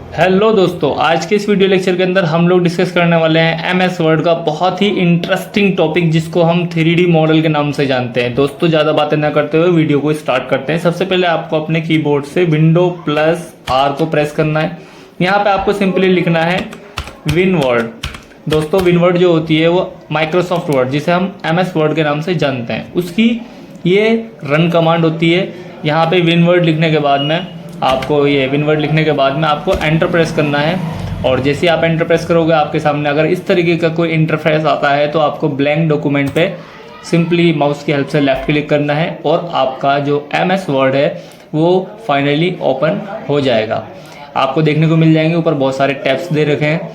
Hello दोस्तों, आज के इस वीडियो लेक्चर के अंदर हम लोग डिस्कस करने वाले हैं एमएस वर्ड का बहुत ही इंटरेस्टिंग टॉपिक जिसको हम 3D मॉडल के नाम से जानते हैं। दोस्तों ज़्यादा बातें ना करते हुए वीडियो को स्टार्ट करते हैं। सबसे पहले आपको अपने कीबोर्ड से विंडो प्लस आर को प्रेस करना है। यहाँ पे आपको सिंपली लिखना है विन वर्ड। दोस्तों विन वर्ड जो होती है वो माइक्रोसॉफ्ट वर्ड जिसे हम एमएस वर्ड के नाम से जानते हैं, उसकी ये रन कमांड होती है। यहाँ पे विन वर्ड लिखने के बाद में आपको आपको एंटर प्रेस करना है और जैसे ही आप एंटर प्रेस करोगे आपके सामने अगर इस तरीके का कोई इंटरफेस आता है तो आपको ब्लैंक डॉक्यूमेंट पे सिंपली माउस की हेल्प से लेफ्ट क्लिक करना है और आपका जो एमएस वर्ड है वो फाइनली ओपन हो जाएगा। आपको देखने को मिल जाएंगे ऊपर बहुत सारे टैब्स दे रखे हैं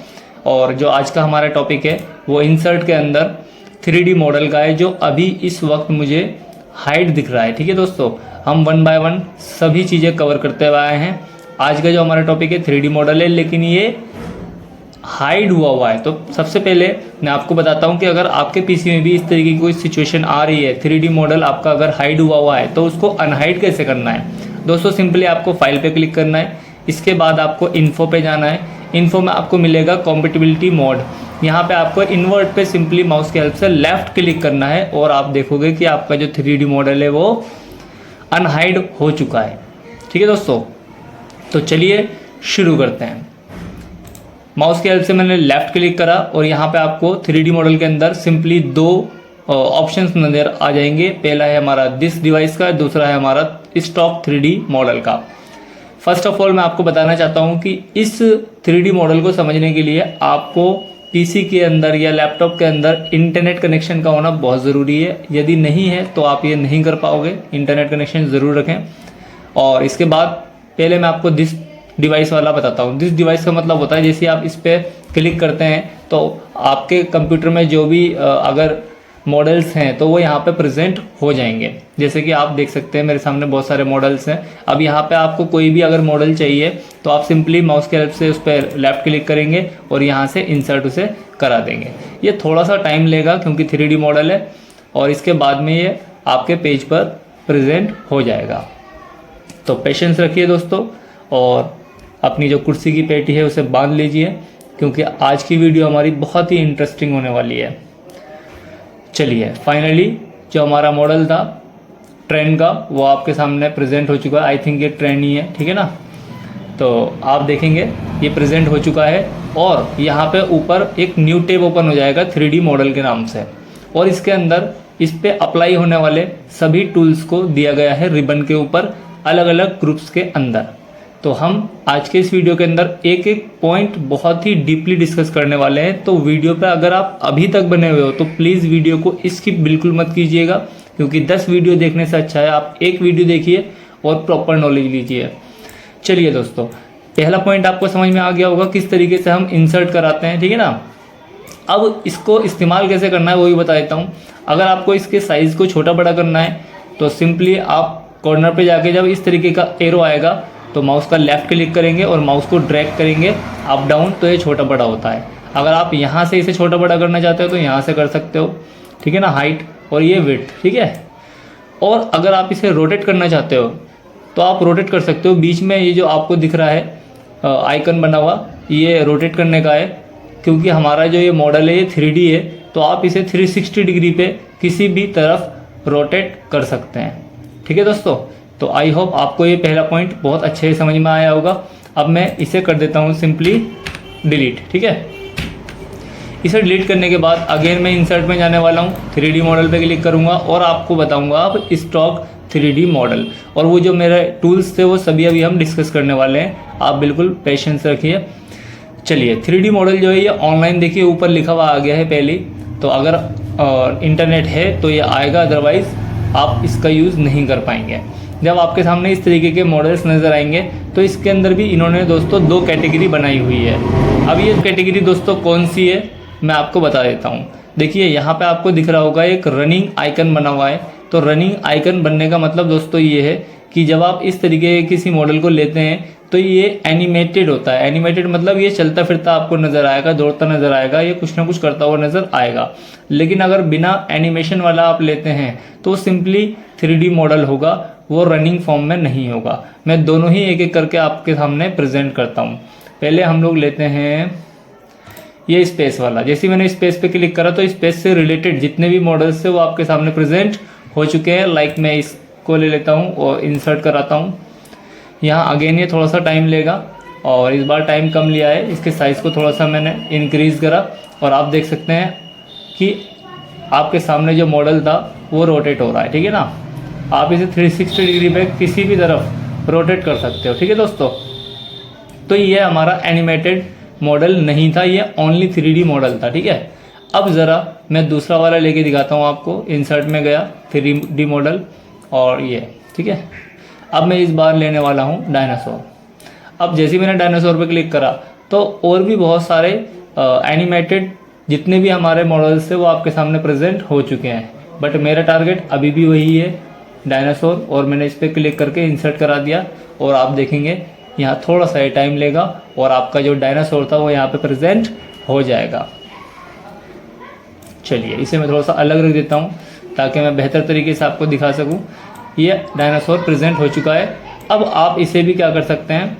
और जो आज का हमारा टॉपिक है वो इंसर्ट के अंदर 3D मॉडल का है जो अभी इस वक्त मुझे हाइड दिख रहा है। ठीक है दोस्तों, हम वन बाय वन सभी चीज़ें कवर करते हुए आए हैं। आज का जो हमारा टॉपिक है 3D मॉडल है, लेकिन ये हाइड हुआ है। तो सबसे पहले मैं आपको बताता हूँ कि अगर आपके पीसी में भी इस तरीके की कोई सिचुएशन आ रही है, 3D मॉडल आपका अगर हाइड हुआ है तो उसको अनहाइड कैसे करना है। दोस्तों सिंपली आपको फाइल पे क्लिक करना है, इसके बाद आपको इन्फो पे जाना है। इन्फो में आपको मिलेगा कॉम्पेटिबिलिटी मोड। यहाँ पे आपको इन्वर्ट पे सिंपली माउस की हेल्प से लेफ्ट क्लिक करना है और आप देखोगे कि आपका जो 3D मॉडल है वो अनहाइड हो चुका है। ठीक है दोस्तों, तो चलिए शुरू करते हैं। माउस की हेल्प से मैंने लेफ्ट क्लिक करा और यहाँ पे आपको 3D मॉडल के अंदर सिंपली दो ऑप्शंस नज़र आ जाएंगे। पहला है हमारा दिस डिवाइस का, दूसरा है हमारा स्टॉक 3D मॉडल का। फर्स्ट ऑफ ऑल मैं आपको बताना चाहता हूँ कि इस 3D मॉडल को समझने के लिए आपको पीसी के अंदर या लैपटॉप के अंदर इंटरनेट कनेक्शन का होना बहुत ज़रूरी है। यदि नहीं है तो आप ये नहीं कर पाओगे, इंटरनेट कनेक्शन ज़रूर रखें। और इसके बाद पहले मैं आपको दिस डिवाइस वाला बताता हूँ। दिस डिवाइस का मतलब होता है जैसे आप इस पर क्लिक करते हैं तो आपके कंप्यूटर में जो भी अगर मॉडल्स हैं तो वो यहाँ पे प्रेजेंट हो जाएंगे। जैसे कि आप देख सकते हैं मेरे सामने बहुत सारे मॉडल्स हैं। अब यहाँ पे आपको कोई भी अगर मॉडल चाहिए तो आप सिंपली माउस की हेल्प से उस पर लेफ्ट क्लिक करेंगे और यहाँ से इंसर्ट उसे करा देंगे। ये थोड़ा सा टाइम लेगा क्योंकि 3D मॉडल है और इसके बाद में ये आपके पेज पर प्रेजेंट हो जाएगा। तो पेशेंस रखिए दोस्तों और अपनी जो कुर्सी की पेटी है उसे बांध लीजिए क्योंकि आज की वीडियो हमारी बहुत ही इंटरेस्टिंग होने वाली है। चलिए फाइनली जो हमारा मॉडल था ट्रेन का वो आपके सामने प्रेजेंट हो चुका है। आई थिंक ये ट्रेन ही है, ठीक है ना। तो आप देखेंगे ये प्रेजेंट हो चुका है और यहाँ पे ऊपर एक न्यू टैब ओपन हो जाएगा 3D मॉडल के नाम से और इसके अंदर इस पे अप्लाई होने वाले सभी टूल्स को दिया गया है रिबन के ऊपर अलग अलग ग्रुप्स के अंदर। तो हम आज के इस वीडियो के अंदर एक एक पॉइंट बहुत ही डीपली डिस्कस करने वाले हैं। तो वीडियो पे अगर आप अभी तक बने हुए हो तो प्लीज़ वीडियो को स्किप बिल्कुल मत कीजिएगा क्योंकि 10 वीडियो देखने से अच्छा है आप एक वीडियो देखिए और प्रॉपर नॉलेज लीजिए। चलिए दोस्तों, पहला पॉइंट आपको समझ में आ गया होगा किस तरीके से हम इंसर्ट कराते हैं, ठीक है ना। अब इसको इस्तेमाल कैसे करना है वो भी बता देता हूँ। अगर आपको इसके साइज़ को छोटा बड़ा करना है तो सिंपली आप कॉर्नर पे जाके जब इस तरीके का एरो आएगा तो माउस का लेफ्ट क्लिक करेंगे और माउस को ड्रैग करेंगे अप डाउन तो ये छोटा बड़ा होता है। अगर आप यहाँ से इसे छोटा बड़ा करना चाहते हो तो यहाँ से कर सकते हो, ठीक है ना, हाइट और ये विड्थ, ठीक है। और अगर आप इसे रोटेट करना चाहते हो तो आप रोटेट कर सकते हो। बीच में ये जो आपको दिख रहा है आइकन बना हुआ ये रोटेट करने का है क्योंकि हमारा जो ये मॉडल है ये 3D है तो आप इसे 360 डिग्री पे किसी भी तरफ रोटेट कर सकते हैं, ठीक है दोस्तों। तो आई होप आपको ये पहला पॉइंट बहुत अच्छे से समझ में आया होगा। अब मैं इसे कर देता हूँ सिंपली डिलीट, ठीक है। इसे डिलीट करने के बाद अगेन मैं इंसर्ट में जाने वाला हूँ, 3D मॉडल पे क्लिक करूँगा और आपको बताऊँगा अब स्टॉक 3D मॉडल और वो जो मेरे टूल्स थे वो सभी अभी हम डिस्कस करने वाले हैं। आप बिल्कुल पेशेंस रखिए। चलिए 3D मॉडल जो है ये ऑनलाइन देखिए ऊपर लिखा हुआ आ गया है पहले, तो अगर इंटरनेट है तो ये आएगा, अदरवाइज़ आप इसका यूज़ नहीं कर पाएंगे। जब आपके सामने इस तरीके के मॉडल्स नज़र आएंगे तो इसके अंदर भी इन्होंने दोस्तों दो कैटेगरी बनाई हुई है। अब ये कैटेगरी दोस्तों कौन सी है मैं आपको बता देता हूँ। देखिए यहाँ पे आपको दिख रहा होगा एक रनिंग आइकन बना हुआ है। तो रनिंग आइकन बनने का मतलब दोस्तों ये है कि जब आप इस तरीके के किसी मॉडल को लेते हैं तो ये एनिमेटेड होता है। एनिमेटेड मतलब ये चलता फिरता आपको नज़र आएगा, दौड़ता नज़र आएगा, ये कुछ ना कुछ करता हुआ नज़र आएगा। लेकिन अगर बिना एनिमेशन वाला आप लेते हैं तो सिंपली 3D मॉडल होगा, वो रनिंग फॉर्म में नहीं होगा। मैं दोनों ही एक एक करके आपके सामने प्रेजेंट करता हूँ। पहले हम लोग लेते हैं ये स्पेस वाला। जैसे मैंने स्पेस पे क्लिक करा तो स्पेस से रिलेटेड जितने भी मॉडल्स थे वो आपके सामने प्रेजेंट हो चुके हैं। लाइक मैं इसको ले लेता हूँ और इंसर्ट कराता हूँ। यहाँ अगेन ये थोड़ा सा टाइम लेगा और इस बार टाइम कम लिया है। इसके साइज़ को थोड़ा सा मैंने इंक्रीज़ करा और आप देख सकते हैं कि आपके सामने जो मॉडल था वो रोटेट हो रहा है। ठीक है ना, आप इसे 360 डिग्री पे किसी भी तरफ रोटेट कर सकते हो। ठीक है दोस्तों, तो ये हमारा एनिमेटेड मॉडल नहीं था, ये ओनली 3D मॉडल था। ठीक है, अब ज़रा मैं दूसरा वाला लेके दिखाता हूँ आपको। इंसर्ट में गया 3D मॉडल और ये। ठीक है, अब मैं इस बार लेने वाला हूँ डायनासोर। अब जैसे मैंने डायनासोर पे क्लिक करा तो और भी बहुत सारे एनिमेटेड जितने भी हमारे मॉडल्स थे वो आपके सामने प्रेजेंट हो चुके हैं, बट मेरा टारगेट अभी भी वही है डायनासोर। और मैंने इस पर क्लिक करके इंसर्ट करा दिया और आप देखेंगे यहाँ थोड़ा सा टाइम लेगा और आपका जो डायनासोर था वो यहाँ पे प्रेजेंट हो जाएगा। चलिए इसे मैं थोड़ा सा अलग रख देता हूँ ताकि मैं बेहतर तरीके से आपको दिखा सकूँ। ये डायनासोर प्रेजेंट हो चुका है। अब आप इसे भी क्या कर सकते हैं,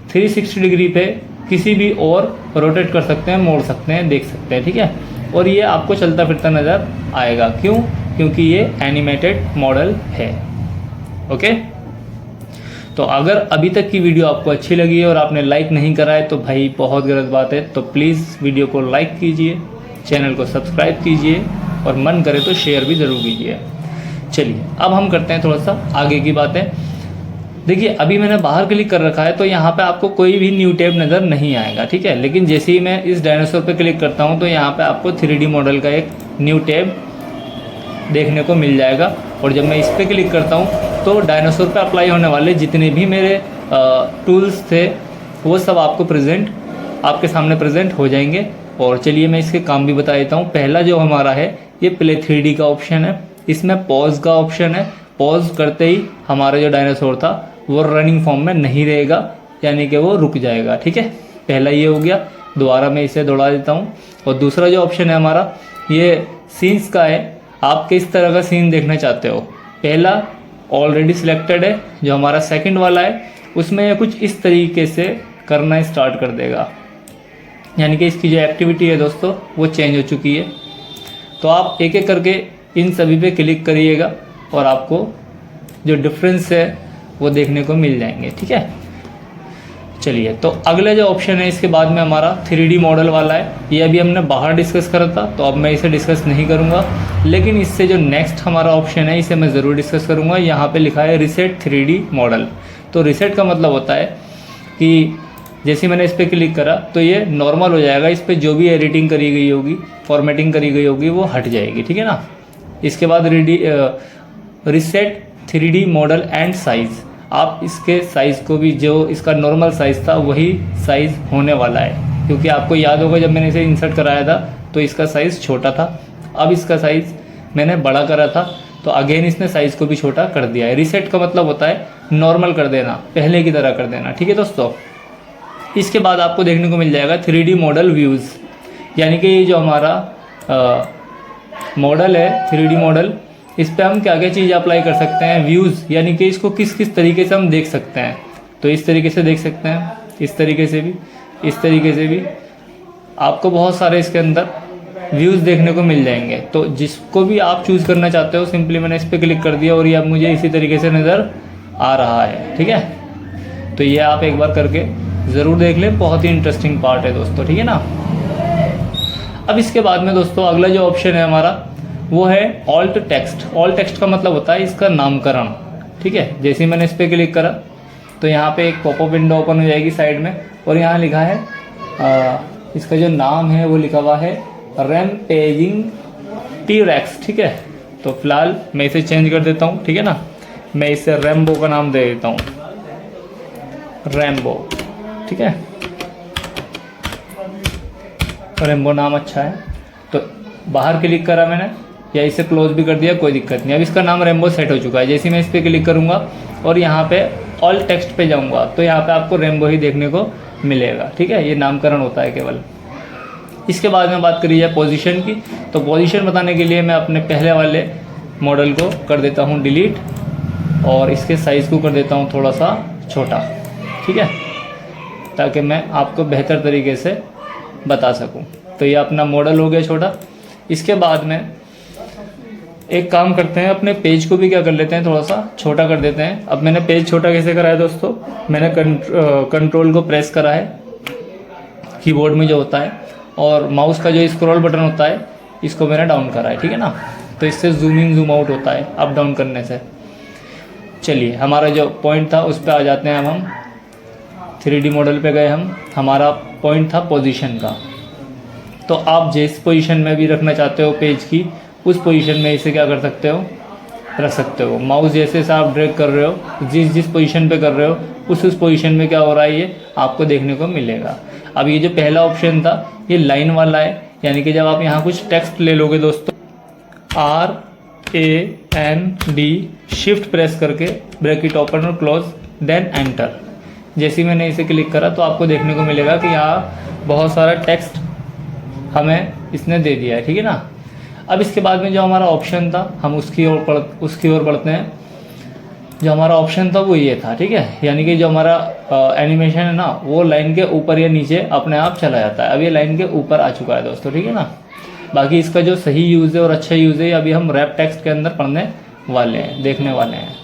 360 डिग्री पे किसी भी और रोटेट कर सकते हैं, मोड़ सकते हैं, देख सकते हैं। ठीक है, और ये आपको चलता फिरता नज़र आएगा। क्यों? क्योंकि ये एनिमेटेड मॉडल है। ओके, तो अगर अभी तक की वीडियो आपको अच्छी लगी है और आपने लाइक नहीं करा है तो भाई बहुत गलत बात है। तो प्लीज़ वीडियो को लाइक कीजिए, चैनल को सब्सक्राइब कीजिए और मन करे तो शेयर भी ज़रूर कीजिए। चलिए अब हम करते हैं थोड़ा सा आगे की बातें। देखिए अभी मैंने बाहर क्लिक कर रखा है तो यहाँ पे आपको कोई भी न्यू टैब नज़र नहीं आएगा। ठीक है, लेकिन जैसे ही मैं इस डायनासोर पे क्लिक करता हूँ तो यहाँ पे आपको 3D मॉडल का एक न्यू टैब देखने को मिल जाएगा। और जब मैं इस पर क्लिक करता हूँ तो डायनासोर पे अप्लाई होने वाले जितने भी मेरे टूल्स थे वो सब आपको प्रेजेंट आपके सामने प्रेजेंट हो जाएंगे। और चलिए मैं इसके काम भी बता देता हूँ। पहला जो हमारा है ये प्ले 3D का ऑप्शन है, इसमें पॉज का ऑप्शन है। पॉज करते ही हमारा जो डायनासोर था वो रनिंग फॉर्म में नहीं रहेगा, यानी कि वो रुक जाएगा। ठीक है, पहला ये हो गया। दोबारा मैं इसे दौड़ा देता हूँ। और दूसरा जो ऑप्शन है हमारा ये सीन्स का है। आप किस तरह का सीन देखना चाहते हो। पहला ऑलरेडी सिलेक्टेड है, जो हमारा सेकंड वाला है उसमें ये कुछ इस तरीके से करना स्टार्ट कर देगा, यानी कि इसकी जो एक्टिविटी है दोस्तों वो चेंज हो चुकी है। तो आप एक एक करके इन सभी पे क्लिक करिएगा और आपको जो डिफरेंस है वो देखने को मिल जाएंगे। ठीक है, चलिए तो अगला जो ऑप्शन है इसके बाद में हमारा 3D मॉडल वाला है। ये अभी हमने बाहर डिस्कस करा था तो अब मैं इसे डिस्कस नहीं करूँगा, लेकिन इससे जो नेक्स्ट हमारा ऑप्शन है इसे मैं ज़रूर डिस्कस करूँगा। यहाँ पे लिखा है रीसेट 3D मॉडल। तो रीसेट का मतलब होता है कि जैसे मैंने इस पर क्लिक करा तो ये नॉर्मल हो जाएगा। इस पर जो भी एडिटिंग करी गई होगी, फॉर्मेटिंग करी गई होगी वो हट जाएगी। ठीक है ना, इसके बाद reset 3D model and size, आप इसके साइज़ को भी, जो इसका नॉर्मल साइज़ था वही साइज़ होने वाला है। क्योंकि आपको याद होगा जब मैंने इसे इंसर्ट कराया था तो इसका साइज़ छोटा था, अब इसका साइज़ मैंने बड़ा करा था तो अगेन इसने साइज़ को भी छोटा कर दिया है। रीसेट का मतलब होता है नॉर्मल कर देना, पहले की तरह कर देना। ठीक है दोस्तों, इसके बाद आपको देखने को मिल जाएगा 3D मॉडल व्यूज़, यानी कि ये जो हमारा मॉडल है 3D मॉडल, इस पर हम क्या क्या चीज़ अप्लाई कर सकते हैं। व्यूज़ यानी कि इसको किस किस तरीके से हम देख सकते हैं। तो इस तरीके से देख सकते हैं, इस तरीके से भी, इस तरीके से भी। आपको बहुत सारे इसके अंदर व्यूज़ देखने को मिल जाएंगे। तो जिसको भी आप चूज़ करना चाहते हो सिंपली मैंने इस पर क्लिक कर दिया और ये अब मुझे इसी तरीके से नज़र आ रहा है। ठीक है, तो ये आप एक बार करके ज़रूर देख लें, बहुत ही इंटरेस्टिंग पार्ट है दोस्तों। ठीक है ना, अब इसके बाद में दोस्तों अगला जो ऑप्शन है हमारा वो है ऑल्ट टेक्स्ट। ऑल्ट टेक्स्ट का मतलब होता है इसका नामकरण। ठीक है, जैसे ही मैंने इस पर क्लिक करा तो यहाँ पे एक पॉपअप विंडो ओपन हो जाएगी साइड में और यहाँ लिखा है इसका जो नाम है वो लिखा हुआ है रैम्पेजिंग टी-रेक्स। ठीक है, तो फिलहाल मैं इसे चेंज कर देता हूँ। ठीक है ना, मैं इसे रैम्बो का नाम दे देता हूँ, रैम्बो। ठीक है, रैम्बो नाम अच्छा है। तो बाहर क्लिक करा मैंने या इसे क्लोज भी कर दिया, कोई दिक्कत नहीं। अब इसका नाम रैम्बो सेट हो चुका है। जैसे मैं इस पर क्लिक करूँगा और यहाँ पे ऑल टेक्स्ट पे जाऊँगा तो यहाँ पे आपको रैम्बो ही देखने को मिलेगा। ठीक है, ये नामकरण होता है केवल। इसके बाद में बात करी जाए पोजीशन की, तो पोजीशन बताने के लिए मैं अपने पहले वाले मॉडल को कर देता हूँ डिलीट और इसके साइज़ को कर देता हूँ थोड़ा सा छोटा। ठीक है, ताकि मैं आपको बेहतर तरीके से बता सकूं। तो ये अपना मॉडल हो गया छोटा। इसके बाद में एक काम करते हैं, अपने पेज को भी क्या कर लेते हैं, थोड़ा सा छोटा कर देते हैं। अब मैंने पेज छोटा कैसे करा है दोस्तों, मैंने कंट्रोल को प्रेस करा है कीबोर्ड में जो होता है, और माउस का जो स्क्रॉल बटन होता है इसको मैंने डाउन करा है, ठीक है ना। तो इससे जूम इन जूम आउट होता है अप डाउन करने से। चलिए हमारा जो पॉइंट था उस पर आ जाते हैं। अब हम 3D मॉडल पे गए, हमारा पॉइंट था पोजीशन का। तो आप जिस पोजीशन में भी रखना चाहते हो पेज की, उस पोजीशन में इसे क्या कर सकते हो, रख सकते हो। माउस जैसे से आप ड्रैग कर रहे हो, जिस पोजीशन पे कर रहे हो उस पोजीशन में क्या हो रहा है ये आपको देखने को मिलेगा। अब ये जो पहला ऑप्शन था ये लाइन वाला है, यानी कि जब आप यहाँ कुछ टेक्स्ट ले लोगे दोस्तों, RAND शिफ्ट प्रेस करके ब्रैकेट ओपन और क्लोज देन एंटर। जैसे ही मैंने इसे क्लिक करा तो आपको देखने को मिलेगा कि यहाँ बहुत सारा टेक्स्ट हमें इसने दे दिया है, ठीक है ना। अब इसके बाद में जो हमारा ऑप्शन था हम उसकी ओर बढ़ते हैं। जो हमारा ऑप्शन था वो ये था, ठीक है, यानी कि जो हमारा एनिमेशन है ना वो लाइन के ऊपर या नीचे अपने आप चला जाता है। अब ये लाइन के ऊपर आ चुका है दोस्तों, ठीक है ना। बाकी इसका जो सही यूज़ है और अच्छा यूज़ है अभी हम रैप टेक्स्ट के अंदर पढ़ने वाले हैं, देखने वाले हैं।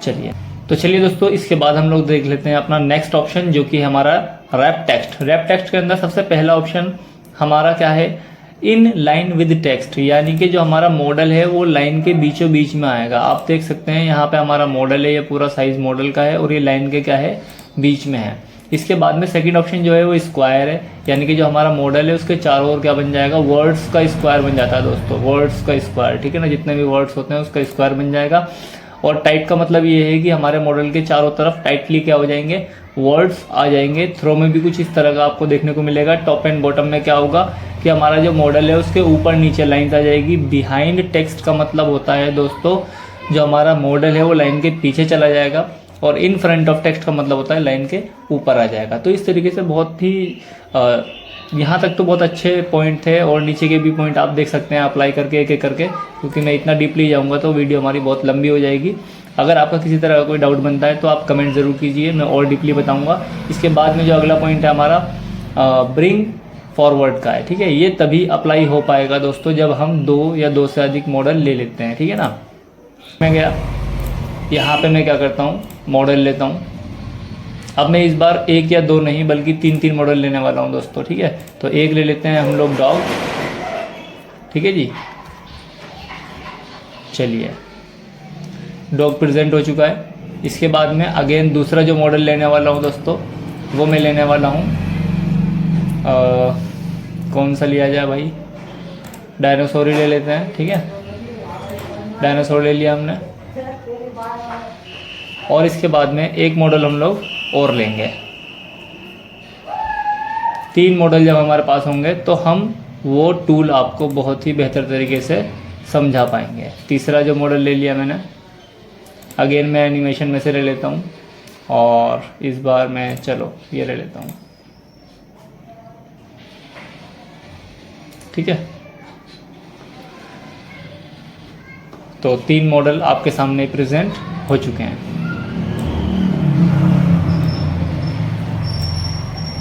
चलिए दोस्तों, इसके बाद हम लोग देख लेते हैं अपना नेक्स्ट ऑप्शन जो कि हमारा रैप टेक्स्ट। रैप टेक्स्ट के अंदर सबसे पहला ऑप्शन हमारा क्या है, इन लाइन विद टेक्स्ट, यानी कि जो हमारा मॉडल है वो लाइन के बीचों बीच में आएगा। आप देख सकते हैं यहाँ पे हमारा मॉडल है, ये पूरा साइज मॉडल का है और ये लाइन के क्या है, बीच में है। इसके बाद में सेकंड ऑप्शन जो है वो स्क्वायर है, यानी कि जो हमारा मॉडल है उसके चारों ओर क्या बन जाएगा, वर्ड्स का स्क्वायर बन जाता है दोस्तों, वर्ड्स का स्क्वायर, ठीक है ना। जितने भी वर्ड्स होते हैं उसका स्क्वायर बन जाएगा। और टाइट का मतलब ये है कि हमारे मॉडल के चारों तरफ टाइटली क्या हो जाएंगे, वर्ड्स आ जाएंगे। थ्रो में भी कुछ इस तरह का आपको देखने को मिलेगा। टॉप एंड बॉटम में क्या होगा कि हमारा जो मॉडल है उसके ऊपर नीचे लाइन्स आ जाएगी। बिहाइंड टेक्स्ट का मतलब होता है दोस्तों जो हमारा मॉडल है वो लाइन के पीछे चला जाएगा, और इन फ्रंट ऑफ टेक्स्ट का मतलब होता है लाइन के ऊपर आ जाएगा। तो इस तरीके से बहुत ही यहाँ तक तो बहुत अच्छे पॉइंट थे, और नीचे के भी पॉइंट आप देख सकते हैं अप्लाई करके एक एक करके, क्योंकि मैं इतना डीपली जाऊँगा तो वीडियो हमारी बहुत लंबी हो जाएगी। अगर आपका किसी तरह का कोई डाउट बनता है तो आप कमेंट ज़रूर कीजिए, मैं और डीपली बताऊँगा। इसके बाद में जो अगला पॉइंट है हमारा ब्रिंग फॉरवर्ड का है, ठीक है। ये तभी अप्लाई हो पाएगा दोस्तों जब हम 2 या 2 से अधिक मॉडल ले लेते हैं, ठीक है ना। मैं गया यहाँ पे, मैं क्या करता हूँ, मॉडल लेता हूँ। अब मैं इस बार 1 या 2 नहीं बल्कि 3 मॉडल लेने वाला हूँ दोस्तों, ठीक है। तो एक ले लेते हैं हम लोग डॉग, ठीक है जी। चलिए डॉग प्रेजेंट हो चुका है। इसके बाद में अगेन दूसरा जो मॉडल लेने वाला हूँ दोस्तों वो मैं लेने वाला हूँ, कौन सा लिया जाए भाई, डायनासोर ही ले लेते हैं, ठीक है। डायनासोर ले लिया हमने, और इसके बाद में एक मॉडल हम लोग और लेंगे। 3 मॉडल जब हमारे पास होंगे तो हम वो टूल आपको बहुत ही बेहतर तरीके से समझा पाएंगे। तीसरा जो मॉडल ले लिया मैंने, अगेन मैं एनिमेशन में से ले लेता हूँ, और इस बार मैं चलो ये ले लेता हूँ, ठीक है। तो 3 मॉडल आपके सामने प्रेजेंट हो चुके हैं।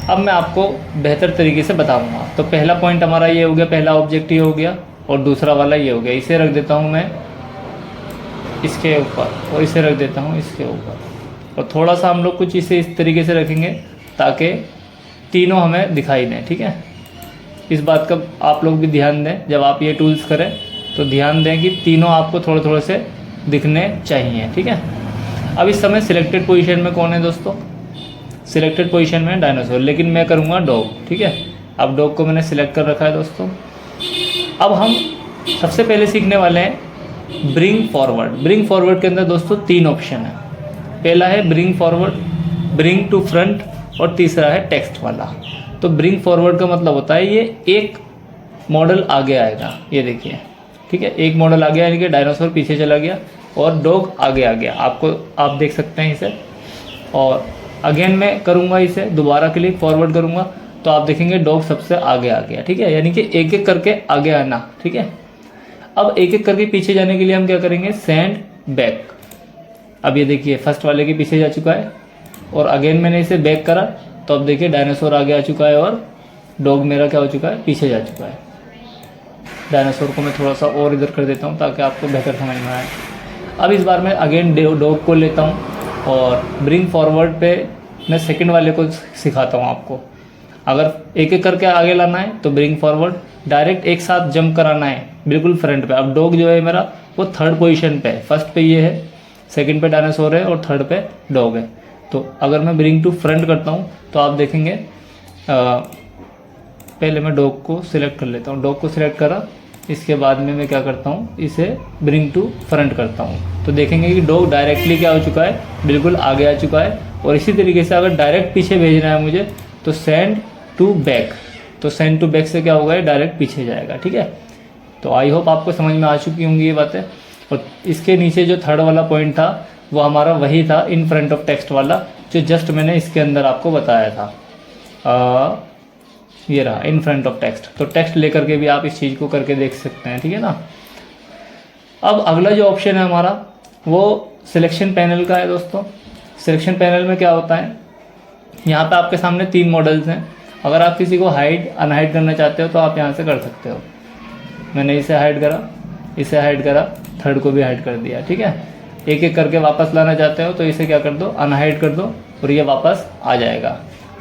अब मैं आपको बेहतर तरीके से बताऊंगा। तो पहला पॉइंट हमारा ये हो गया, पहला ऑब्जेक्ट ये हो गया, और दूसरा वाला ये हो गया। इसे रख देता हूँ मैं इसके ऊपर, और इसे रख देता हूँ इसके ऊपर, और थोड़ा सा हम लोग कुछ इसे इस तरीके से रखेंगे ताकि तीनों हमें दिखाई दें, ठीक है। इस बात का आप लोग भी ध्यान दें, जब आप ये टूल्स करें तो ध्यान दें कि तीनों आपको थोड़े थोड़े से दिखने चाहिए, ठीक है। अब इस समय सिलेक्टेड पोजीशन में कौन है दोस्तों, सिलेक्टेड पोजीशन में डायनासोर, लेकिन मैं करूँगा डॉग, ठीक है। अब डॉग को मैंने सिलेक्ट कर रखा है दोस्तों। अब हम सबसे पहले सीखने वाले हैं ब्रिंग फॉरवर्ड। ब्रिंग फॉरवर्ड के अंदर दोस्तों 3 ऑप्शन है। पहला है bring forward, bring to front, और तीसरा है टेक्स्ट वाला। तो ब्रिंग फॉरवर्ड का मतलब होता है ये एक मॉडल आगे आएगा, ये देखिए, ठीक है। एक मॉडल आगे यानी कि डायनासोर पीछे चला गया और डॉग आगे आ गया, आप देख सकते हैं इसे। और अगेन मैं करूँगा इसे, दोबारा क्लिक फॉरवर्ड करूँगा तो आप देखेंगे डॉग सबसे आगे आ गया, ठीक है। यानी कि एक एक करके आगे आना, ठीक है। अब एक एक करके पीछे जाने के लिए हम क्या करेंगे, सेंड बैक। अब ये देखिए फर्स्ट वाले के पीछे जा चुका है, और अगेन मैंने इसे बैक करा तो अब देखिए डायनासोर आगे आ चुका है और डॉग मेरा क्या हो चुका है, पीछे जा चुका है। डायनासोर को मैं थोड़ा सा और इधर कर देता हूँ ताकि आपको बेहतर समझ में आए। अब इस बार मैं अगेन डॉग को लेता हूँ और ब्रिंग फॉरवर्ड पे मैं सेकंड वाले को सिखाता हूँ आपको। अगर एक एक करके आगे लाना है तो ब्रिंग फॉरवर्ड, डायरेक्ट एक साथ जंप कराना है बिल्कुल फ्रंट पे। अब डॉग जो है मेरा वो थर्ड पोजीशन पे है, फर्स्ट पे ये है, सेकंड पे डायनासोर है और थर्ड पे डॉग है। तो अगर मैं ब्रिंग टू फ्रंट करता हूँ तो आप देखेंगे पहले मैं डॉग को सिलेक्ट कर लेता हूँ। डॉग को सिलेक्ट करा, इसके बाद में मैं क्या करता हूँ, इसे ब्रिंग टू फ्रंट करता हूँ तो देखेंगे कि डॉग डायरेक्टली क्या हो चुका है, बिल्कुल आगे आ चुका है। और इसी तरीके से अगर डायरेक्ट पीछे भेजना है मुझे तो सेंड टू बैक, तो सेंड टू बैक से क्या होगा, डायरेक्ट पीछे जाएगा। ठीक है, तो आई होप आपको समझ में आ चुकी होंगी ये बातें। और इसके नीचे जो थर्ड वाला पॉइंट था वो हमारा वही था इन फ्रंट ऑफ टेक्स्ट वाला, जो जस्ट मैंने इसके अंदर आपको बताया था। ये रहा इन फ्रंट ऑफ टेक्स्ट। तो टेक्स्ट लेकर के भी आप इस चीज़ को करके देख सकते हैं। ठीक है ना। अब अगला जो ऑप्शन है हमारा वो सिलेक्शन पैनल का है दोस्तों। सिलेक्शन पैनल में क्या होता है, यहाँ पे आपके सामने 3 मॉडल्स हैं। अगर आप किसी को हाइड अनहाइड करना चाहते हो तो आप यहाँ से कर सकते हो। मैंने इसे हाइड करा, इसे हाइड करा, थर्ड को भी हाइड कर दिया। ठीक है, एक एक करके वापस लाना चाहते हो तो इसे क्या कर दो, अनहाइड कर दो और ये वापस आ जाएगा।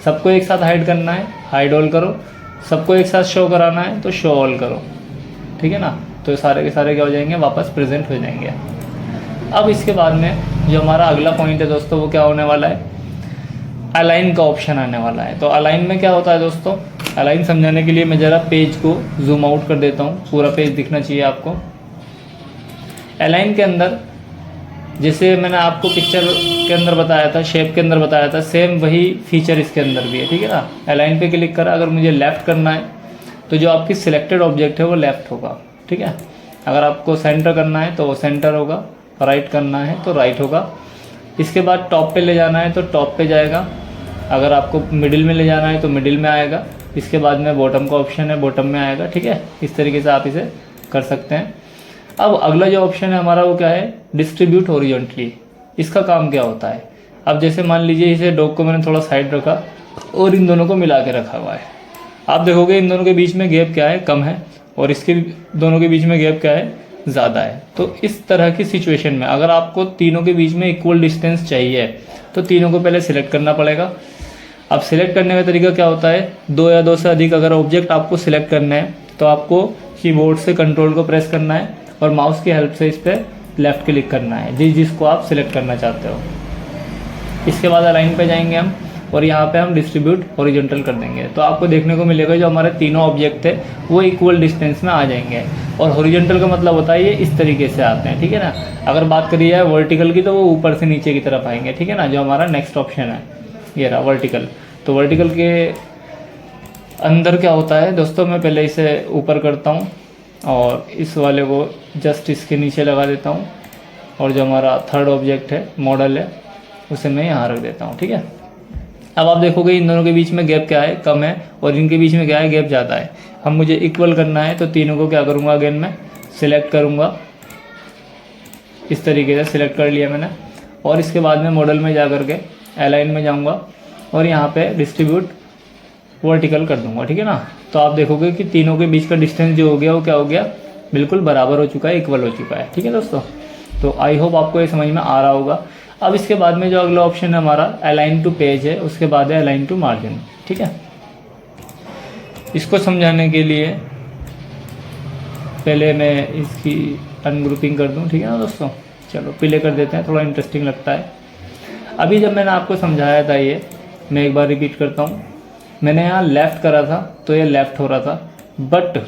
सबको एक साथ हाइड करना है, हाइड ऑल करो। सबको एक साथ शो कराना है तो शो ऑल करो। ठीक है ना, तो सारे के सारे क्या हो जाएंगे, वापस प्रेजेंट हो जाएंगे। अब इसके बाद में जो हमारा अगला पॉइंट है दोस्तों वो क्या होने वाला है, अलाइन का ऑप्शन आने वाला है। तो अलाइन में क्या होता है दोस्तों, अलाइन समझाने के लिए मैं ज़रा पेज को जूम आउट कर देता हूँ, पूरा पेज दिखना चाहिए आपको। अलाइन के अंदर जैसे मैंने आपको पिक्चर के अंदर बताया था, शेप के अंदर बताया था, सेम वही फीचर इसके अंदर भी है। ठीक है ना, अलाइन पे क्लिक करा, अगर मुझे लेफ़्ट करना है तो जो आपकी सिलेक्टेड ऑब्जेक्ट है वो लेफ़्ट होगा। ठीक है, अगर आपको सेंटर करना है तो वो सेंटर होगा, राइट करना है तो राइट होगा। इसके बाद टॉप पे ले जाना है तो टॉप पे जाएगा, अगर आपको मिडिल में ले जाना है तो मिडिल में आएगा। इसके बाद में बॉटम का ऑप्शन है, बॉटम में आएगा। ठीक है, इस तरीके से आप इसे कर सकते हैं। अब अगला जो ऑप्शन है हमारा वो क्या है, डिस्ट्रीब्यूट हॉरिजॉन्टली। इसका काम क्या होता है, अब जैसे मान लीजिए इसे डॉग को मैंने थोड़ा साइड रखा और इन दोनों को मिला के रखा हुआ है। आप देखोगे इन दोनों के बीच में गैप क्या है, कम है, और इसके दोनों के बीच में गैप क्या है, ज़्यादा है। तो इस तरह की सिचुएशन में अगर आपको तीनों के बीच में इक्वल डिस्टेंस चाहिए तो तीनों को पहले सिलेक्ट करना पड़ेगा। अब सिलेक्ट करने का तरीका क्या होता है, 2 या 2 से अधिक अगर ऑब्जेक्ट आपको सिलेक्ट करना है तो आपको कीबोर्ड से कंट्रोल को प्रेस करना है और माउस की हेल्प से इस पर लेफ़्ट क्लिक करना है जिसको आप सिलेक्ट करना चाहते हो। इसके बाद अलाइन पे जाएंगे हम और यहाँ पे हम डिस्ट्रीब्यूट हॉरिजॉन्टल कर देंगे तो आपको देखने को मिलेगा जो हमारे तीनों ऑब्जेक्ट थे वो इक्वल डिस्टेंस में आ जाएंगे। और हॉरिजॉन्टल का मतलब होता है ये इस तरीके से आते हैं। ठीक है ना, अगर बात करी जाए वर्टिकल की तो वो ऊपर से नीचे की तरफ आएंगे। ठीक है ना, जो हमारा नेक्स्ट ऑप्शन है ये रहा वर्टिकल। तो वर्टिकल के अंदर क्या होता है दोस्तों, मैं पहले इसे ऊपर करता हूँ और इस वाले को जस्ट इसके नीचे लगा देता हूँ और जो हमारा थर्ड ऑब्जेक्ट है, मॉडल है, उसे मैं यहाँ रख देता हूँ। ठीक है, अब आप देखोगे इन दोनों के बीच में गैप क्या है, कम है, और इनके बीच में क्या है, गैप ज़्यादा है। अब मुझे इक्वल करना है तो तीनों को क्या करूँगा, अगेन मैं सिलेक्ट करूँगा, इस तरीके से सिलेक्ट कर लिया मैंने। और इसके बाद में मॉडल में जा करके अलाइन में जाऊँगा और यहाँ पे डिस्ट्रीब्यूट वर्टिकल कर दूँगा। ठीक है ना, तो आप देखोगे कि तीनों के बीच का डिस्टेंस जो हो गया वो क्या हो गया, बिल्कुल बराबर हो चुका है, इक्वल हो चुका है। ठीक है दोस्तों, तो आई होप आपको ये समझ में आ रहा होगा। अब इसके बाद में जो अगला ऑप्शन है हमारा अलाइन टू पेज है, उसके बाद है अलाइन टू मार्जिन। ठीक है, इसको समझाने के लिए पहले मैं इसकी अनग्रुपिंग कर दूं। ठीक है ना दोस्तों, चलो प्ले कर देते हैं, थोड़ा इंटरेस्टिंग लगता है। अभी जब मैंने आपको समझाया था ये, मैं एक बार रिपीट करता हूँ। मैंने यहाँ लेफ़्ट करा था तो ये लेफ़्ट हो रहा था, बट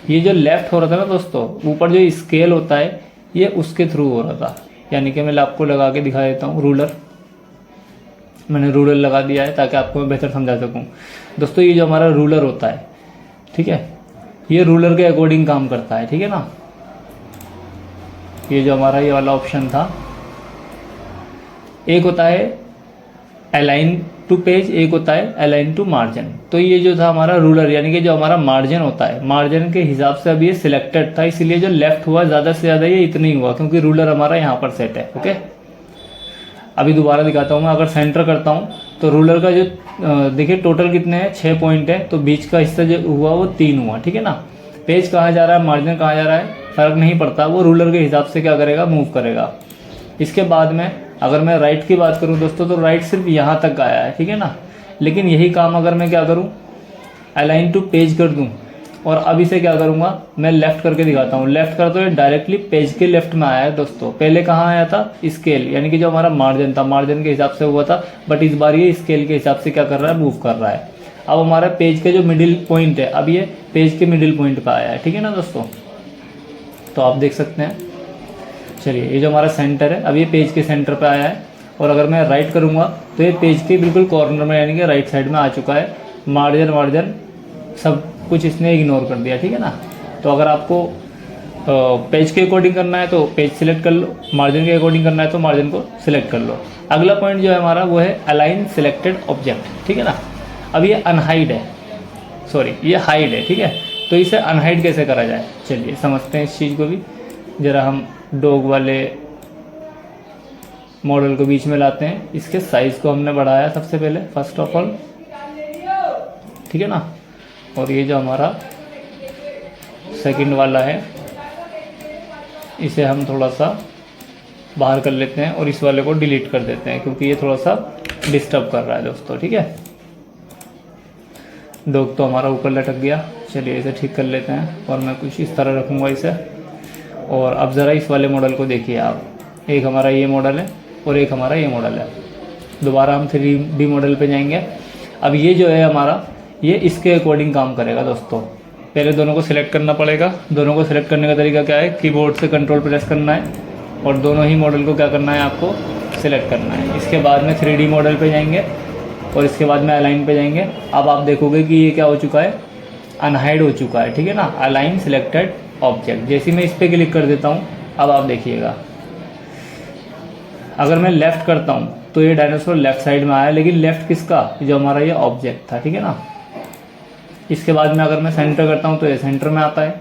ये जो लेफ़्ट हो रहा था ना दोस्तों, ऊपर जो स्केल होता है ये उसके थ्रू हो रहा था। यानी कि मैं आपको लगा के दिखा देता हूँ, रूलर, मैंने रूलर लगा दिया है ताकि आपको मैं बेहतर समझा सकूँ। दोस्तों ये जो हमारा रूलर होता है, ठीक है, ये रूलर के अकॉर्डिंग काम करता है। ठीक है ना, ये जो हमारा ये वाला ऑप्शन था, एक होता है अलाइन टू पेज, एक होता है अलाइन टू मार्जिन। तो ये जो था हमारा रूलर, यानी कि जो हमारा मार्जिन होता है, मार्जिन के हिसाब से अभी ये सिलेक्टेड था, इसलिए जो लेफ्ट हुआ ज़्यादा से ज़्यादा ये इतना ही हुआ, क्योंकि रूलर हमारा यहाँ पर सेट है। ओके, अभी दोबारा दिखाता हूँ मैं। अगर सेंटर करता हूँ तो रूलर का जो देखिए टोटल कितने हैं, 6 पॉइंट है, तो बीच का हिस्सा जो हुआ वो 3 हुआ, ठीक है ना। पेज कहाँ जा रहा है, मार्जिन कहाँ जा रहा है, फ़र्क नहीं पड़ता, वो रूलर के हिसाब से क्या करेगा, मूव करेगा। इसके बाद में अगर मैं राइट की बात करूँ दोस्तों, तो राइट सिर्फ यहाँ तक आया है, ठीक है ना। लेकिन यही काम अगर मैं क्या करूँ, अलाइन टू पेज कर दूँ, और अब इसे क्या करूँगा, मैं लेफ़्ट करके दिखाता हूँ। लेफ़्ट करते हुए डायरेक्टली पेज के लेफ्ट में आया है दोस्तों। पहले कहाँ आया था, स्केल, यानी कि जो हमारा मार्जिन था, मार्जिन के हिसाब से हुआ था, बट इस बार ये स्केल के हिसाब से क्या कर रहा है, मूव कर रहा है। अब हमारा पेज के जो मिडिल पॉइंट है, अब ये पेज के मिडिल पॉइंट पर आया है, ठीक है ना दोस्तों। तो आप देख सकते हैं, चलिए ये जो हमारा सेंटर है, अब ये पेज के सेंटर पे आया है। और अगर मैं राइट करूँगा तो ये पेज के बिल्कुल कॉर्नर में, यानी कि राइट साइड में आ चुका है। मार्जिन सब कुछ इसने इग्नोर कर दिया, ठीक है ना। तो अगर आपको पेज के अकॉर्डिंग करना है तो पेज सिलेक्ट कर लो, मार्जिन के अकॉर्डिंग करना है तो मार्जिन को सिलेक्ट कर लो। अगला पॉइंट जो है हमारा वो है अलाइन सिलेक्टेड ऑब्जेक्ट, ठीक है ना। अब ये अनहाइड है, सॉरी ये हाइड है, ठीक है। तो इसे अनहाइड कैसे करा जाए, चलिए समझते हैं इस चीज़ को भी। ज़रा हम डॉग वाले मॉडल को बीच में लाते हैं। इसके साइज़ को हमने बढ़ाया सबसे पहले, फर्स्ट ऑफ ऑल, ठीक है ना। और ये जो हमारा सेकंड वाला है, इसे हम थोड़ा सा बाहर कर लेते हैं और इस वाले को डिलीट कर देते हैं, क्योंकि ये थोड़ा सा डिस्टर्ब कर रहा है दोस्तों, ठीक है। डॉग तो हमारा ऊपर लटक गया, चलिए इसे ठीक कर लेते हैं। और मैं कुछ इस तरह रखूँगा इसे। और अब ज़रा इस वाले मॉडल को देखिए आप, एक हमारा ये मॉडल है और एक हमारा ये मॉडल है। दोबारा हम 3D मॉडल पे जाएंगे। अब ये जो है हमारा, ये इसके अकॉर्डिंग काम करेगा दोस्तों। पहले दोनों को सिलेक्ट करना पड़ेगा। दोनों को सिलेक्ट करने का तरीका क्या है, कीबोर्ड से कंट्रोल प्रेस करना है और दोनों ही मॉडल को क्या करना है, आपको सिलेक्ट करना है। इसके बाद में 3D मॉडल पे जाएंगे और इसके बाद में अलाइन पे जाएंगे। अब आप देखोगे कि ये क्या हो चुका है, अनहाइड हो चुका है, ठीक है ना। अलाइन सिलेक्टेड ऑब्जेक्ट, जैसे मैं इस पर क्लिक कर देता हूँ, अब आप देखिएगा अगर मैं लेफ़्ट करता हूँ तो ये डायनासोर लेफ़्ट साइड में आया, लेकिन लेफ़्ट किसका, जो हमारा ये ऑब्जेक्ट था, ठीक है ना। इसके बाद में अगर मैं सेंटर करता हूँ तो ये सेंटर में आता है,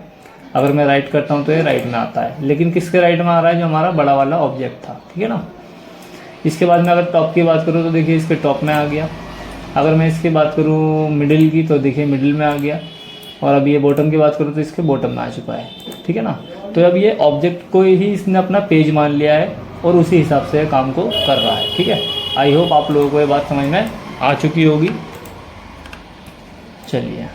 अगर मैं राइट करता हूँ तो ये राइट में आता है, लेकिन किसके राइट में आ रहा है, जो हमारा बड़ा वाला ऑब्जेक्ट था, ठीक है ना। इसके बाद में अगर टॉप की बात करूँ तो देखिए इसके टॉप में आ गया। अगर मैं इसकी बात करूँ मिडिल की तो देखिए मिडिल में आ गया। और अब ये बॉटम की बात करूँ तो इसके बॉटम में आ चुका है, ठीक है ना। तो अब ये ऑब्जेक्ट को ही इसने अपना पेज मान लिया है और उसी हिसाब से काम को कर रहा है, ठीक है। आई होप आप लोगों को ये बात समझ में आ चुकी होगी। चलिए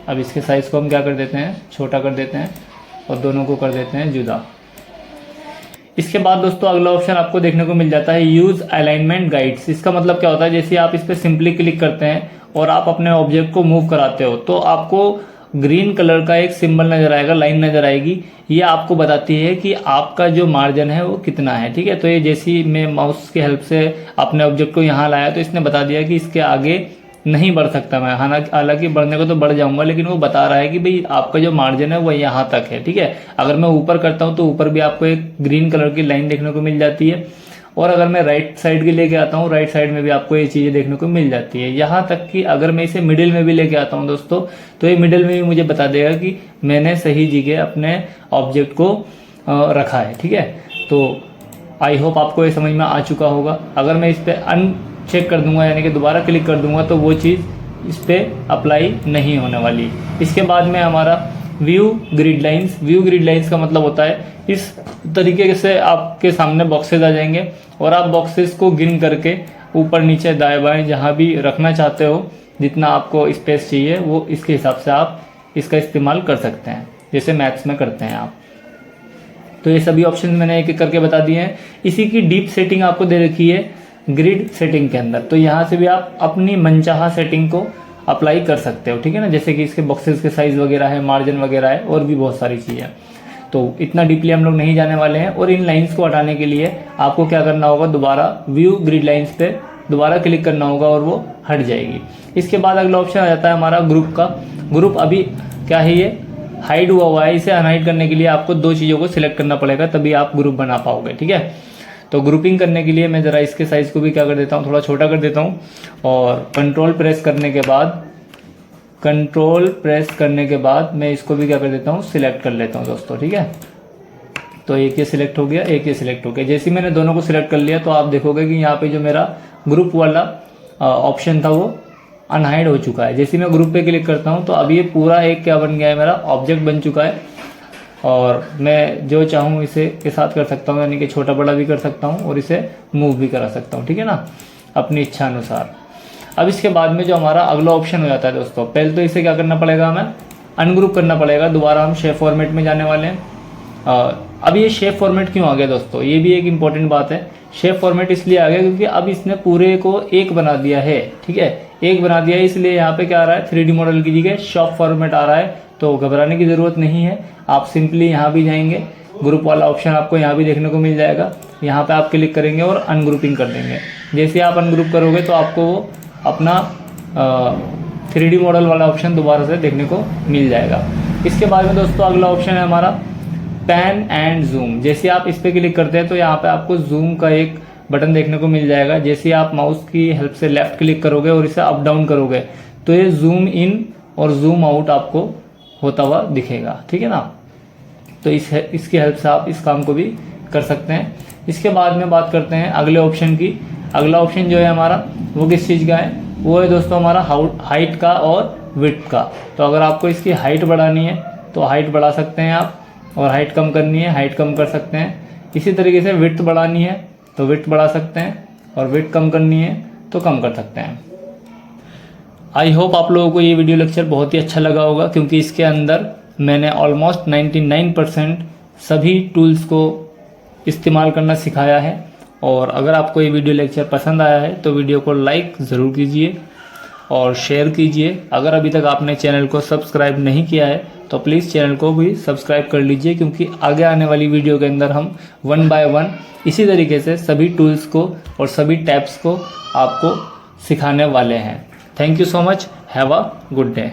अब इसके साइज़ को हम क्या कर देते हैं, छोटा कर देते हैं और दोनों को कर देते हैं जुदा। इसके बाद दोस्तों अगला ऑप्शन आपको देखने को मिल जाता है यूज़ अलाइनमेंट गाइड्स। इसका मतलब क्या होता है, जैसे आप इस पर सिंपली क्लिक करते हैं और आप अपने ऑब्जेक्ट को मूव कराते हो तो आपको ग्रीन कलर का एक सिंबल नज़र आएगा, लाइन नज़र आएगी। ये आपको बताती है कि आपका जो मार्जिन है वो कितना है, ठीक है। तो ये जैसी मैं माउस की हेल्प से अपने ऑब्जेक्ट को यहाँ लाया तो इसने बता दिया कि इसके आगे नहीं बढ़ सकता मैं, हालांकि बढ़ने को तो बढ़ जाऊंगा, लेकिन वो बता रहा है कि भाई आपका जो मार्जिन है वो यहाँ तक है, ठीक है। अगर मैं ऊपर करता हूँ तो ऊपर भी आपको एक ग्रीन कलर की लाइन देखने को मिल जाती है। और अगर मैं राइट साइड की लेके आता हूँ, राइट साइड में भी आपको ये चीज़ें देखने को मिल जाती है। यहाँ तक कि अगर मैं इसे मिडिल में भी लेके आता हूँ दोस्तों, तो ये मिडिल में भी मुझे बता देगा कि मैंने सही जगह अपने ऑब्जेक्ट को रखा है, ठीक है। तो आई होप आपको ये समझ में आ चुका होगा। अगर मैं इस पर अनचेक कर दूंगा, यानी कि दोबारा क्लिक कर दूंगा, तो वो चीज़ इस पर अप्लाई नहीं होने वाली। इसके बाद में हमारा view grid lines. View grid lines का मतलब होता है इस तरीके से आपके सामने बॉक्सेस आ जाएंगे और आप बॉक्सेस को गिन करके ऊपर नीचे दाएं बाएं जहाँ भी रखना चाहते हो, जितना आपको स्पेस चाहिए वो इसके हिसाब से आप इसका इस्तेमाल कर सकते हैं, जैसे मैथ्स में करते हैं आप। तो ये सभी ऑप्शन मैंने एक एक करके बता दिए हैं। इसी की डीप सेटिंग आपको दे रखी है ग्रिड सेटिंग के अंदर, तो यहाँ से भी आप अपनी मनचाहा सेटिंग को अप्लाई कर सकते हो, ठीक है ना। जैसे कि इसके बॉक्सेस के साइज़ वगैरह है, मार्जिन वगैरह है, और भी बहुत सारी चीज़ें। तो इतना डीपली हम लोग नहीं जाने वाले हैं। और इन लाइंस को हटाने के लिए आपको क्या करना होगा, दोबारा व्यू ग्रिड लाइंस पे दोबारा क्लिक करना होगा और वो हट जाएगी। इसके बाद अगला ऑप्शन आ जाता है हमारा ग्रुप का। ग्रुप अभी क्या है, ये हाइड हुआ है। इसे अनहाइड करने के लिए आपको दो चीज़ों को सिलेक्ट करना पड़ेगा, तभी आप ग्रुप बना पाओगे, ठीक है। तो ग्रुपिंग करने के लिए मैं ज़रा इसके साइज़ को भी क्या कर देता हूँ, थोड़ा छोटा कर देता हूँ। और कंट्रोल प्रेस करने के बाद मैं इसको भी क्या कर देता हूँ, सिलेक्ट कर लेता हूँ दोस्तों, ठीक है। तो एक ये सिलेक्ट हो गया, एक ये सिलेक्ट हो गया। जैसे ही मैंने दोनों को सिलेक्ट कर लिया तो आप देखोगे कि यहाँ पे जो मेरा ग्रुप वाला ऑप्शन था वो अनहाइड हो चुका है। जैसे मैं ग्रुप पे क्लिक करता हूँ तो अब ये पूरा एक क्या बन गया है, मेरा ऑब्जेक्ट बन चुका है और मैं जो चाहूँ इसे के साथ कर सकता हूँ, यानी कि छोटा बड़ा भी कर सकता हूँ और इसे मूव भी करा सकता हूँ, ठीक है ना, अपनी इच्छा अनुसार। अब इसके बाद में जो हमारा अगला ऑप्शन हो जाता है दोस्तों, पहले तो इसे क्या करना पड़ेगा, हमें अनग्रुप करना पड़ेगा। दोबारा हम शेप फॉर्मेट में जाने वाले हैं। अब ये शेप फॉर्मेट क्यों आ गया दोस्तों, ये भी एक इम्पॉर्टेंट बात है। शेप फॉर्मेट इसलिए आ गया क्योंकि अब इसने पूरे को एक बना दिया है, ठीक है, एक बना दिया है। इसलिए यहाँ पे क्या आ रहा है, 3D मॉडल की जगह शॉप फॉर्मेट आ रहा है। तो घबराने की ज़रूरत नहीं है, आप सिंपली यहाँ भी जाएंगे, ग्रुप वाला ऑप्शन आपको यहाँ भी देखने को मिल जाएगा। यहाँ पे आप क्लिक करेंगे और अनग्रुपिंग कर देंगे। जैसे आप अनग्रुप करोगे तो आपको वो अपना 3D मॉडल वाला ऑप्शन दोबारा से देखने को मिल जाएगा। इसके बाद में दोस्तों अगला ऑप्शन है हमारा पैन एंड जूम। जैसे आप इस पर क्लिक करते हैं तो यहाँ पे आपको जूम का एक बटन देखने को मिल जाएगा। जैसे आप माउस की हेल्प से लेफ्ट क्लिक करोगे और इसे अप डाउन करोगे तो ये जूम इन और जूम आउट आपको होता हुआ दिखेगा, ठीक है ना। तो इसकी हेल्प से आप इस काम को भी कर सकते हैं। इसके बाद में बात करते हैं अगले ऑप्शन की। अगला ऑप्शन जो है हमारा वो किस चीज़ का है, वो है दोस्तों हमारा हाइट का और विड्थ का। तो अगर आपको इसकी हाइट बढ़ानी है तो हाइट बढ़ा सकते हैं आप, और हाइट कम करनी है हाइट कम कर सकते हैं। इसी तरीके से विड्थ बढ़ानी है तो विड्थ बढ़ा सकते हैं, और विड्थ कम करनी है तो कम कर सकते हैं। आई होप आप लोगों को ये वीडियो लेक्चर बहुत ही अच्छा लगा होगा, क्योंकि इसके अंदर मैंने ऑलमोस्ट 99% सभी टूल्स को इस्तेमाल करना सिखाया है। और अगर आपको ये वीडियो लेक्चर पसंद आया है तो वीडियो को लाइक ज़रूर कीजिए और शेयर कीजिए। अगर अभी तक आपने चैनल को सब्सक्राइब नहीं किया है तो प्लीज़ चैनल को भी सब्सक्राइब कर लीजिए, क्योंकि आगे आने वाली वीडियो के अंदर हम 1 बाय 1 इसी तरीके से सभी टूल्स को और सभी टैब्स को आपको सिखाने वाले हैं। Thank you so much, have a good day.